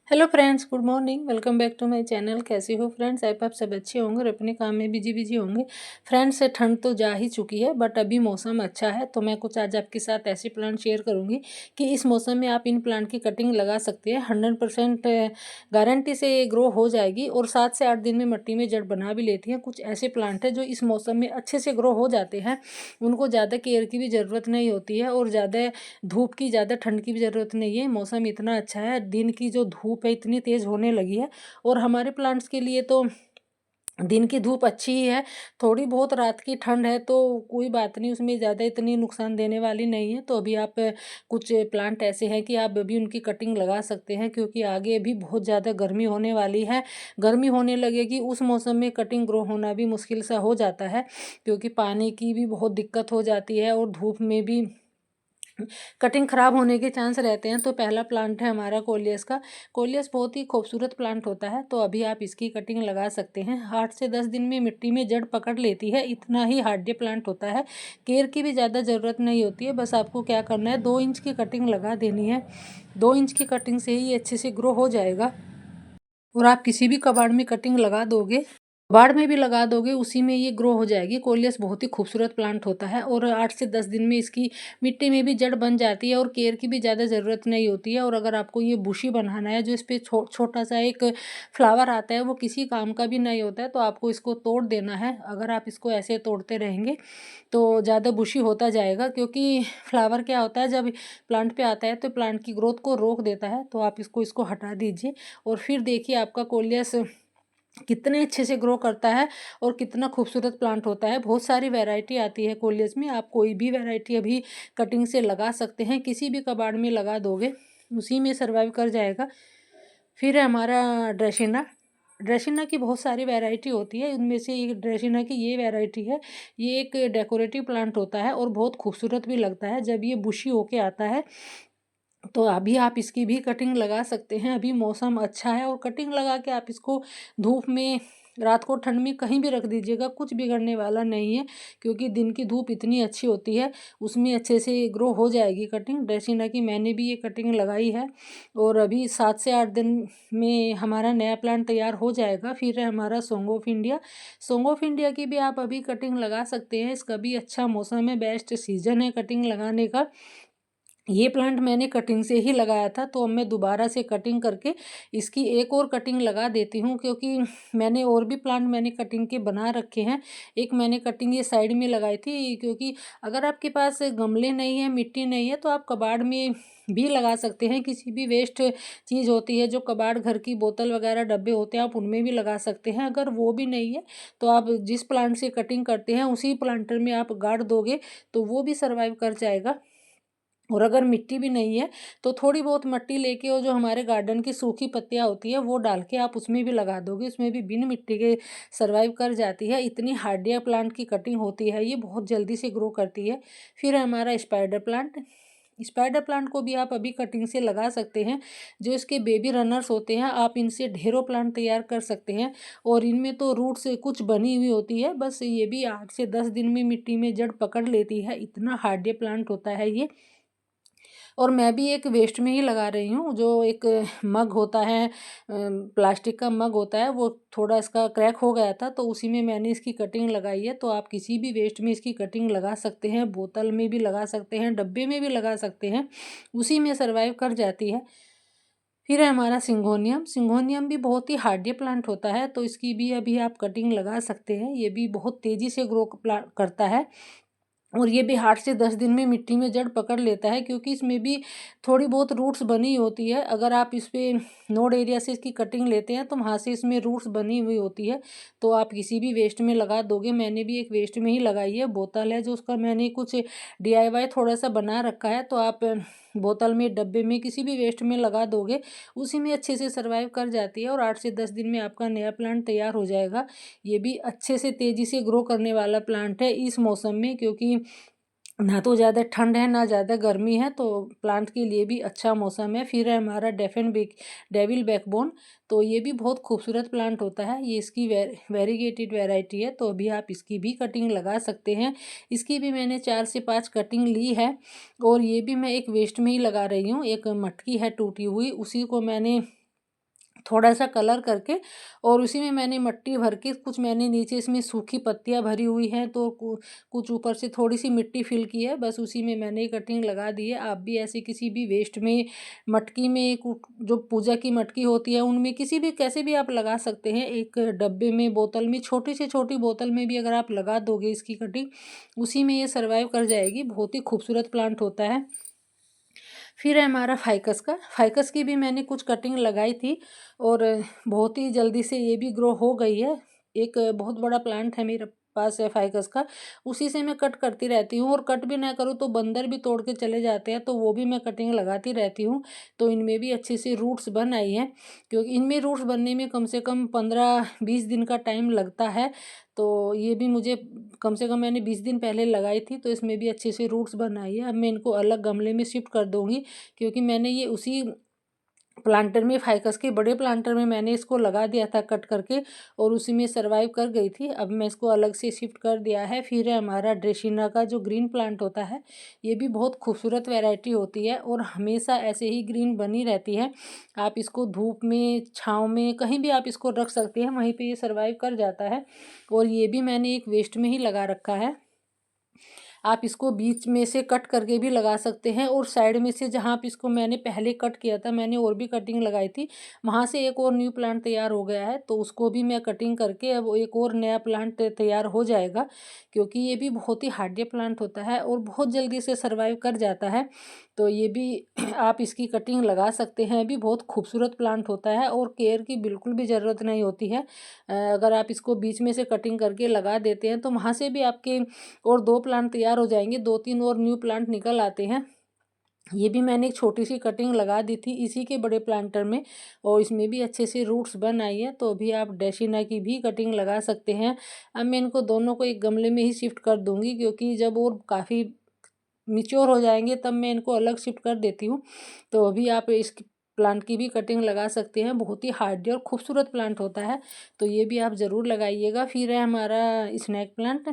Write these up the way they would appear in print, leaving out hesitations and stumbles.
Hello friends, good morning. Welcome back to my channel. कैसे हो friends? आप सब अच्छे होंगे और अपने काम में बिजी होंगे। फ्रेंड्स, ठंड तो जा ही चुकी है बट अभी मौसम अच्छा है, तो मैं कुछ आज आपके साथ ऐसे प्लांट शेयर करूंगी कि इस मौसम में आप इन प्लांट की कटिंग लगा सकते हैं। 100% गारंटी से ये ग्रो हो जाएगी और 7 से 8 दिन में मिट्टी में जड़ बना भी लेती हैं। कुछ ऐसे प्लांट हैं जो इस मौसम में अच्छे से ग्रो हो जाते हैं, उनको ज़्यादा केयर की भी ज़रूरत नहीं होती है और ज़्यादा धूप की, ज़्यादा ठंड की भी ज़रूरत नहीं है। मौसम इतना अच्छा है, दिन की जो धूप है इतनी तेज़ होने लगी है और हमारे प्लांट्स के लिए तो दिन की धूप अच्छी ही है। थोड़ी बहुत रात की ठंड है तो कोई बात नहीं, उसमें ज़्यादा इतनी नुकसान देने वाली नहीं है। तो अभी आप कुछ प्लांट ऐसे हैं कि आप अभी उनकी कटिंग लगा सकते हैं, क्योंकि आगे भी बहुत ज़्यादा गर्मी होने वाली है। गर्मी होने लगेगी, उस मौसम में कटिंग ग्रो होना भी मुश्किल सा हो जाता है, क्योंकि पानी की भी बहुत दिक्कत हो जाती है और धूप में भी कटिंग ख़राब होने के चांस रहते हैं। तो पहला प्लांट है हमारा कोलियस का। कोलियस बहुत ही खूबसूरत प्लांट होता है, तो अभी आप इसकी कटिंग लगा सकते हैं। 8 से 10 दिन में मिट्टी में जड़ पकड़ लेती है, इतना ही हार्डी प्लांट होता है। केयर की भी ज़्यादा ज़रूरत नहीं होती है, बस आपको क्या करना है, 2 इंच की कटिंग लगा देनी है। 2 इंच की कटिंग से ही अच्छे से ग्रो हो जाएगा और आप किसी भी कबाड़ में कटिंग लगा दोगे, बाड़ में भी लगा दोगे, उसी में ये ग्रो हो जाएगी। कोलियस बहुत ही खूबसूरत प्लांट होता है और 8 से 10 दिन में इसकी मिट्टी में भी जड़ बन जाती है और केयर की भी ज़्यादा ज़रूरत नहीं होती है। और अगर आपको ये बुशी बनाना है, जो इस पर छोटा सा एक फ्लावर आता है, वो किसी काम का भी नहीं होता है, तो आपको इसको तोड़ देना है। अगर आप इसको ऐसे तोड़ते रहेंगे तो ज़्यादा बुशी होता जाएगा, क्योंकि फ्लावर क्या होता है, जब प्लांट पे आता है तो प्लांट की ग्रोथ को रोक देता है। तो आप इसको हटा दीजिए और फिर देखिए आपका कोलियस कितने अच्छे से ग्रो करता है और कितना खूबसूरत प्लांट होता है। बहुत सारी वैरायटी आती है कोलियस में, आप कोई भी वैरायटी अभी कटिंग से लगा सकते हैं। किसी भी कबाड़ में लगा दोगे, उसी में सर्वाइव कर जाएगा। फिर है हमारा ड्रेसिना। ड्रेसिना की बहुत सारी वैरायटी होती है, उनमें से एक ड्रेसिना की ये वैरायटी है। ये एक डेकोरेटिव प्लांट होता है और बहुत खूबसूरत भी लगता है जब ये बुशी होके आता है। तो अभी आप इसकी भी कटिंग लगा सकते हैं। अभी मौसम अच्छा है और कटिंग लगा के आप इसको धूप में, रात को ठंड में कहीं भी रख दीजिएगा, कुछ बिगड़ने वाला नहीं है, क्योंकि दिन की धूप इतनी अच्छी होती है, उसमें अच्छे से ग्रो हो जाएगी कटिंग। ड्रेसिना की मैंने भी ये कटिंग लगाई है और अभी 7 से 8 दिन में हमारा नया प्लांट तैयार हो जाएगा। फिर है हमारा song of India. Song of India की भी आप अभी कटिंग लगा सकते हैं, इसका भी अच्छा मौसम है, बेस्ट सीजन है कटिंग लगाने का। ये प्लांट मैंने कटिंग से ही लगाया था, तो अब मैं दोबारा से कटिंग करके इसकी एक और कटिंग लगा देती हूँ, क्योंकि मैंने और भी प्लांट मैंने कटिंग के बना रखे हैं। एक मैंने कटिंग ये साइड में लगाई थी, क्योंकि अगर आपके पास गमले नहीं है, मिट्टी नहीं है, तो आप कबाड़ में भी लगा सकते हैं। किसी भी वेस्ट चीज़ होती है, जो कबाड़, घर की बोतल वगैरह डब्बे होते हैं, आप उनमें भी लगा सकते हैं। अगर वो भी नहीं है तो आप जिस प्लांट से कटिंग करते हैं उसी प्लांटर में आप गाड़ दोगे तो वो भी सर्वाइव कर जाएगा। और अगर मिट्टी भी नहीं है तो थोड़ी बहुत मिट्टी लेके, और जो हमारे गार्डन की सूखी पत्तियां होती है वो डाल के आप उसमें भी लगा दोगे, उसमें भी बिन मिट्टी के सर्वाइव कर जाती है। इतनी हार्डिया प्लांट की कटिंग होती है, ये बहुत जल्दी से ग्रो करती है। फिर है हमारा स्पाइडर प्लांट। स्पाइडर प्लांट को भी आप अभी कटिंग से लगा सकते हैं। जो इसके बेबी रनर्स होते हैं, आप इनसे ढेरों प्लांट तैयार कर सकते हैं और इनमें तो रूट से कुछ बनी हुई होती है। बस ये भी 8 से 10 दिन में मिट्टी में जड़ पकड़ लेती है, इतना हार्डिया प्लांट होता है ये। और मैं भी एक वेस्ट में ही लगा रही हूँ। जो एक मग होता है, प्लास्टिक का मग होता है, वो थोड़ा इसका क्रैक हो गया था, तो उसी में मैंने इसकी कटिंग लगाई है। तो आप किसी भी वेस्ट में इसकी कटिंग लगा सकते हैं, बोतल में भी लगा सकते हैं, डब्बे में भी लगा सकते हैं, उसी में सर्वाइव कर जाती है। फिर है हमारा सिंगोनियम। सिंगोनियम भी बहुत ही हार्डी प्लांट होता है, तो इसकी भी अभी आप कटिंग लगा सकते हैं। ये भी बहुत तेज़ी से ग्रो करता है और ये भी 8 से 10 दिन में मिट्टी में जड़ पकड़ लेता है, क्योंकि इसमें भी थोड़ी बहुत रूट्स बनी होती है। अगर आप इस पे नोड एरिया से इसकी कटिंग लेते हैं तो वहाँ से इसमें रूट्स बनी हुई होती है, तो आप किसी भी वेस्ट में लगा दोगे। मैंने भी एक वेस्ट में ही लगाई है, बोतल है जो उसका मैंने कुछ डीआईवाई थोड़ा सा बना रखा है, तो आप बोतल में, डब्बे में, किसी भी वेस्ट में लगा दोगे, उसी में अच्छे से सर्वाइव कर जाती है और 8 से 10 दिन में आपका नया प्लांट तैयार हो जाएगा। ये भी अच्छे से तेज़ी से ग्रो करने वाला प्लांट है इस मौसम में, क्योंकि ना तो ज़्यादा ठंड है ना ज़्यादा गर्मी है, तो प्लांट के लिए भी अच्छा मौसम है। फिर है हमारा डेविल बैकबोन। तो ये भी बहुत खूबसूरत प्लांट होता है, ये इसकी वेरीगेटेड वैरायटी है, तो अभी आप इसकी भी कटिंग लगा सकते हैं। इसकी भी मैंने 4 से 5 कटिंग ली है और ये भी मैं एक वेस्ट में ही लगा रही हूँ। एक मटकी है टूटी हुई, उसी को मैंने थोड़ा सा कलर करके, और उसी में मैंने मिट्टी भर के, कुछ मैंने नीचे इसमें सूखी पत्तियां भरी हुई हैं, तो कुछ ऊपर से थोड़ी सी मिट्टी फिल की है, बस उसी में मैंने कटिंग लगा दी है। आप भी ऐसे किसी भी वेस्ट में, मटकी में, जो पूजा की मटकी होती है उनमें, किसी भी, कैसे भी आप लगा सकते हैं। एक डब्बे में, बोतल में, छोटी से छोटी बोतल में भी अगर आप लगा दोगे इसकी कटिंग, उसी में ये सर्वाइव कर जाएगी। बहुत ही खूबसूरत प्लांट होता है। फिर है हमारा फाइकस का। फाइकस की भी मैंने कुछ कटिंग लगाई थी, और बहुत ही जल्दी से ये भी ग्रो हो गई है। एक बहुत बड़ा प्लांट है मेरे पास है फाइकस का, उसी से मैं कट करती रहती हूँ, और कट भी ना करूँ तो बंदर भी तोड़ के चले जाते हैं, तो वो भी मैं कटिंग लगाती रहती हूँ। तो इनमें भी अच्छी सी रूट्स बन आई हैं, क्योंकि इनमें रूट्स बनने में कम से कम 15-20 दिन का टाइम लगता है। तो ये भी मुझे कम से कम, मैंने 20 दिन पहले लगाई थी, तो इसमें भी अच्छे से रूट्स बन आई है। अब मैं इनको अलग गमले में शिफ्ट कर दूँगी, क्योंकि मैंने ये उसी प्लांटर में, फाइकस के बड़े प्लांटर में मैंने इसको लगा दिया था कट करके, और उसी में सर्वाइव कर गई थी। अब मैं इसको अलग से शिफ्ट कर दिया है। फिर है हमारा ड्रेसिना का जो ग्रीन प्लांट होता है, ये भी बहुत खूबसूरत वैरायटी होती है, और हमेशा ऐसे ही ग्रीन बनी रहती है। आप इसको धूप में, छाँव में, कहीं भी आप इसको रख सकते हैं, वहीं पर ये सर्वाइव कर जाता है। और ये भी मैंने एक वेस्ट में ही लगा रखा है। आप इसको बीच में से कट करके भी लगा सकते हैं, और साइड में से, जहाँ आप इसको, मैंने पहले कट किया था, मैंने और भी कटिंग लगाई थी, वहाँ से एक और न्यू प्लांट तैयार हो गया है, तो उसको भी मैं कटिंग करके अब एक और नया प्लांट तैयार हो जाएगा। क्योंकि ये भी बहुत ही हार्डी प्लांट होता है, और बहुत जल्दी से सर्वाइव कर जाता है। तो ये भी आप इसकी कटिंग लगा सकते हैं। भी बहुत खूबसूरत प्लांट होता है, और केयर की बिल्कुल भी ज़रूरत नहीं होती है। अगर आप इसको बीच में से कटिंग करके लगा देते हैं, तो वहाँ से भी आपके और 2 प्लांट तैयार हो जाएंगे, 2-3 और न्यू प्लांट निकल आते हैं। ये भी मैंने एक छोटी सी कटिंग लगा दी थी इसी के बड़े प्लांटर में, और इसमें भी अच्छे से रूट्स बन आई है। तो अभी आप डेसिना की भी कटिंग लगा सकते हैं। अब मैं इनको दोनों को एक गमले में ही शिफ्ट कर दूंगी, क्योंकि जब और काफ़ी मिच्योर हो जाएंगे तब मैं इनको अलग शिफ्ट कर देती हूँ। तो अभी आप इस प्लांट की भी कटिंग लगा सकते हैं। बहुत ही हार्डी और खूबसूरत प्लांट होता है, तो ये भी आप ज़रूर लगाइएगा। फिर है हमारा स्नैक प्लांट।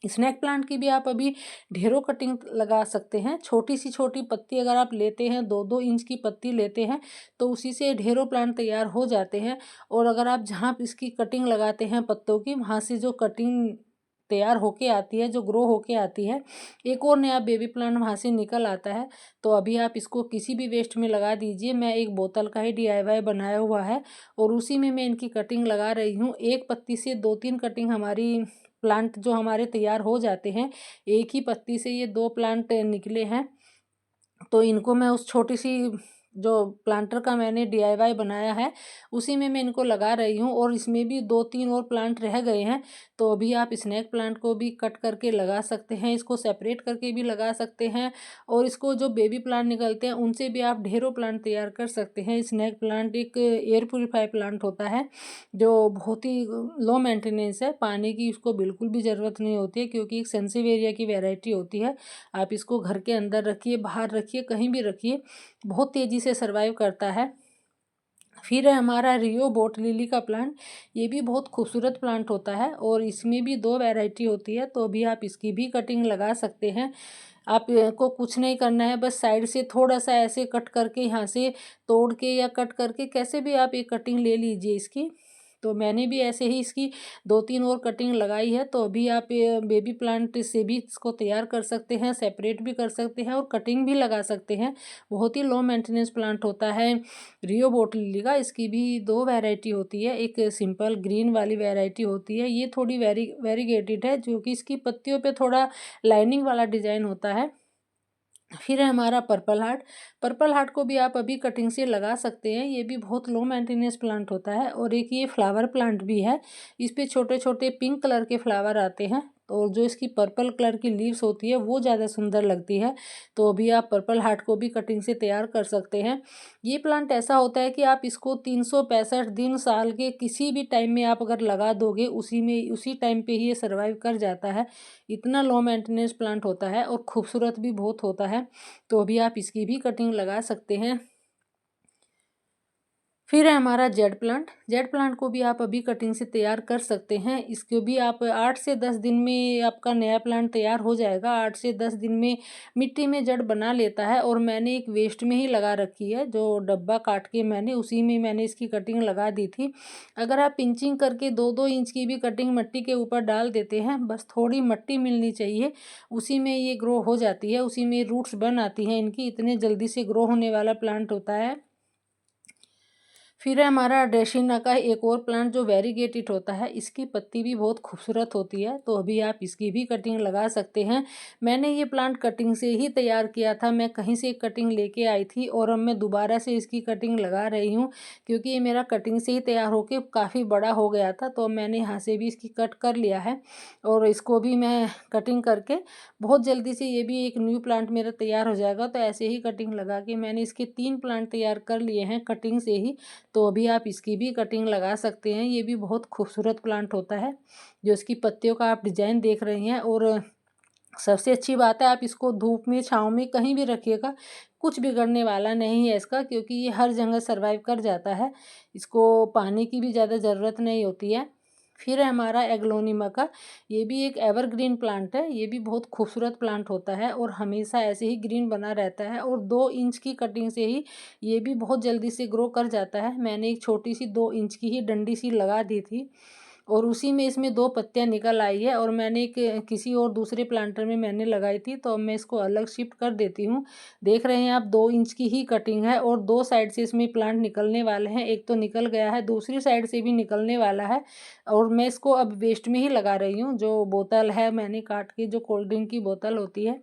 स्नैक प्लांट की भी आप अभी ढेरों कटिंग लगा सकते हैं। छोटी सी छोटी पत्ती अगर आप लेते हैं, 2-2 इंच की पत्ती लेते हैं, तो उसी से ढेरों प्लांट तैयार हो जाते हैं। और अगर आप जहाँ इसकी कटिंग लगाते हैं पत्तों की, वहाँ से जो कटिंग तैयार होके आती है, जो ग्रो होके आती है, एक और नया बेबी प्लांट वहाँ से निकल आता है। तो अभी आप इसको किसी भी वेस्ट में लगा दीजिए। मैं एक बोतल का ही DIY बनाया हुआ है, और उसी में मैं इनकी कटिंग लगा रही हूँ। एक पत्ती से 2-3 कटिंग हमारी प्लांट जो हमारे तैयार हो जाते हैं। एक ही पत्ती से ये 2 प्लांट निकले हैं। तो इनको मैं उस छोटी सी, जो प्लांटर का मैंने DIY बनाया है, उसी में मैं इनको लगा रही हूँ, और इसमें भी 2-3 और प्लांट रह गए हैं। तो अभी आप स्नैक प्लांट को भी कट करके लगा सकते हैं, इसको सेपरेट करके भी लगा सकते हैं, और इसको जो बेबी प्लांट निकलते हैं उनसे भी आप ढेरों प्लांट तैयार कर सकते हैं। स्नैक प्लांट एक एयर प्योरीफाई प्लांट होता है, जो बहुत ही लो मेंटेनेंस है। पानी की उसको बिल्कुल भी ज़रूरत नहीं होती है, क्योंकि एक सेंसिटिव एरिया की वैरायटी होती है। आप इसको घर के अंदर रखिए, बाहर रखिए, कहीं भी रखिए, बहुत तेज़ी से सर्वाइव करता है। फिर है हमारा रियो बोट लिली का प्लांट। ये भी बहुत खूबसूरत प्लांट होता है, और इसमें भी 2 वैरायटी होती है। तो अभी आप इसकी भी कटिंग लगा सकते हैं। आप को कुछ नहीं करना है, बस साइड से थोड़ा सा ऐसे कट करके, यहाँ से तोड़ के या कट करके, कैसे भी आप एक कटिंग ले लीजिए इसकी। तो मैंने भी ऐसे ही इसकी 2-3 और कटिंग लगाई है। तो अभी आप बेबी प्लांट से भी इसको तैयार कर सकते हैं, सेपरेट भी कर सकते हैं, और कटिंग भी लगा सकते हैं। बहुत ही लो मेंटेनेंस प्लांट होता है रियो बोट लिली का। इसकी भी 2 वैरायटी होती है। एक सिंपल ग्रीन वाली वैरायटी होती है, ये थोड़ी वेरीगेटेड है, जो कि इसकी पत्तियों पे थोड़ा लाइनिंग वाला डिजाइन होता है। फिर है हमारा पर्पल हार्ट। पर्पल हार्ट को भी आप अभी कटिंग से लगा सकते हैं। ये भी बहुत लो मेंटेनेंस प्लांट होता है, और एक ये फ्लावर प्लांट भी है। इस पे छोटे छोटे पिंक कलर के फ्लावर आते हैं, और जो इसकी पर्पल कलर की लीव्स होती है वो ज़्यादा सुंदर लगती है। तो अभी आप पर्पल हार्ट को भी कटिंग से तैयार कर सकते हैं। ये प्लांट ऐसा होता है कि आप इसको 365 दिन साल के किसी भी टाइम में आप अगर लगा दोगे, उसी टाइम पे ही ये सर्वाइव कर जाता है। इतना लो मेंटेनेंस प्लांट होता है, और खूबसूरत भी बहुत होता है। तो अभी आप इसकी भी कटिंग लगा सकते हैं। फिर है हमारा जेड प्लांट। जेड प्लांट को भी आप अभी कटिंग से तैयार कर सकते हैं। इसको भी आप 8 से 10 दिन में आपका नया प्लांट तैयार हो जाएगा। 8 से 10 दिन में मिट्टी में जड़ बना लेता है। और मैंने एक वेस्ट में ही लगा रखी है, जो डब्बा काट के मैंने उसी में मैंने इसकी कटिंग लगा दी थी। अगर आप पिंचिंग करके 2-2 इंच की भी कटिंग मिट्टी के ऊपर डाल देते हैं, बस थोड़ी मिट्टी मिलनी चाहिए, उसी में ये ग्रो हो जाती है, उसी में रूट्स बन आती हैं इनकी। इतने जल्दी से ग्रो होने वाला प्लांट होता है। फिर है हमारा ड्रेसिना का एक और प्लांट जो वेरीगेटेड होता है। इसकी पत्ती भी बहुत खूबसूरत होती है, तो अभी आप इसकी भी कटिंग लगा सकते हैं। मैंने ये प्लांट कटिंग से ही तैयार किया था, मैं कहीं से कटिंग लेके आई थी और अब मैं दोबारा से इसकी कटिंग लगा रही हूँ, क्योंकि ये मेरा कटिंग से ही तैयार होके काफ़ी बड़ा हो गया था। तो मैंने यहाँ से भी इसकी कट कर लिया है और इसको भी मैं कटिंग करके बहुत जल्दी से ये भी एक न्यू प्लांट मेरा तैयार हो जाएगा। तो ऐसे ही कटिंग लगा के मैंने इसके 3 प्लांट तैयार कर लिए हैं कटिंग से ही। तो अभी आप इसकी भी कटिंग लगा सकते हैं। ये भी बहुत खूबसूरत प्लांट होता है, जो इसकी पत्तियों का आप डिजाइन देख रहे हैं। और सबसे अच्छी बात है, आप इसको धूप में छाँव में कहीं भी रखिएगा, कुछ बिगड़ने वाला नहीं है इसका, क्योंकि ये हर जगह सर्वाइव कर जाता है। इसको पानी की भी ज़्यादा ज़रूरत नहीं होती है। फिर है हमारा एग्लोनिमा का। ये भी एक एवरग्रीन प्लांट है। ये भी बहुत खूबसूरत प्लांट होता है और हमेशा ऐसे ही ग्रीन बना रहता है। और 2 इंच की कटिंग से ही ये भी बहुत जल्दी से ग्रो कर जाता है। मैंने एक छोटी सी 2 इंच की ही डंडी सी लगा दी थी और उसी में इसमें 2 पत्तियां निकल आई है। और मैंने एक किसी और दूसरे प्लांटर में मैंने लगाई थी, तो अब मैं इसको अलग शिफ्ट कर देती हूँ। देख रहे हैं आप, 2 इंच की ही कटिंग है और 2 साइड से इसमें प्लांट निकलने वाले हैं। एक तो निकल गया है, दूसरी साइड से भी निकलने वाला है। और मैं इसको अब वेस्ट में ही लगा रही हूँ। जो बोतल है मैंने काट के, जो कोल्ड ड्रिंक की बोतल होती है,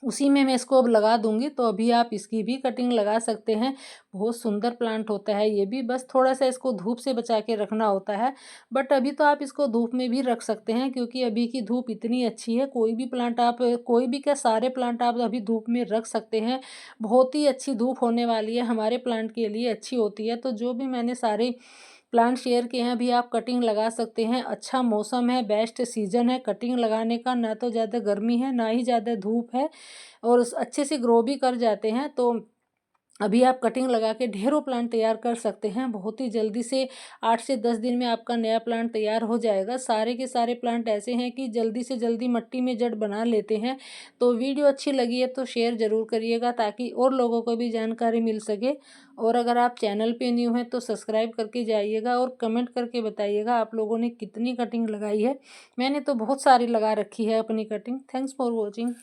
उसी में मैं इसको अब लगा दूंगी। तो अभी आप इसकी भी कटिंग लगा सकते हैं। बहुत सुंदर प्लांट होता है ये भी, बस थोड़ा सा इसको धूप से बचा के रखना होता है। बट अभी तो आप इसको धूप में भी रख सकते हैं, क्योंकि अभी की धूप इतनी अच्छी है। कोई भी प्लांट आप, कोई भी क्या, सारे प्लांट आप अभी धूप में रख सकते हैं। बहुत ही अच्छी धूप होने वाली है, हमारे प्लांट के लिए अच्छी होती है। तो जो भी मैंने सारे प्लांट शेयर किए हैं, अभी आप कटिंग लगा सकते हैं। अच्छा मौसम है, बेस्ट सीजन है कटिंग लगाने का। ना तो ज़्यादा गर्मी है, ना ही ज़्यादा धूप है, और अच्छे से ग्रो भी कर जाते हैं। तो अभी आप कटिंग लगा के ढेरों प्लांट तैयार कर सकते हैं बहुत ही जल्दी से। 8 से 10 दिन में आपका नया प्लांट तैयार हो जाएगा। सारे के सारे प्लांट ऐसे हैं कि जल्दी से जल्दी मिट्टी में जड़ बना लेते हैं। तो वीडियो अच्छी लगी है तो शेयर ज़रूर करिएगा, ताकि और लोगों को भी जानकारी मिल सके। और अगर आप चैनल पे न्यू हैं तो सब्सक्राइब करके जाइएगा और कमेंट करके बताइएगा आप लोगों ने कितनी कटिंग लगाई है। मैंने तो बहुत सारी लगा रखी है अपनी कटिंग। Thanks for watching.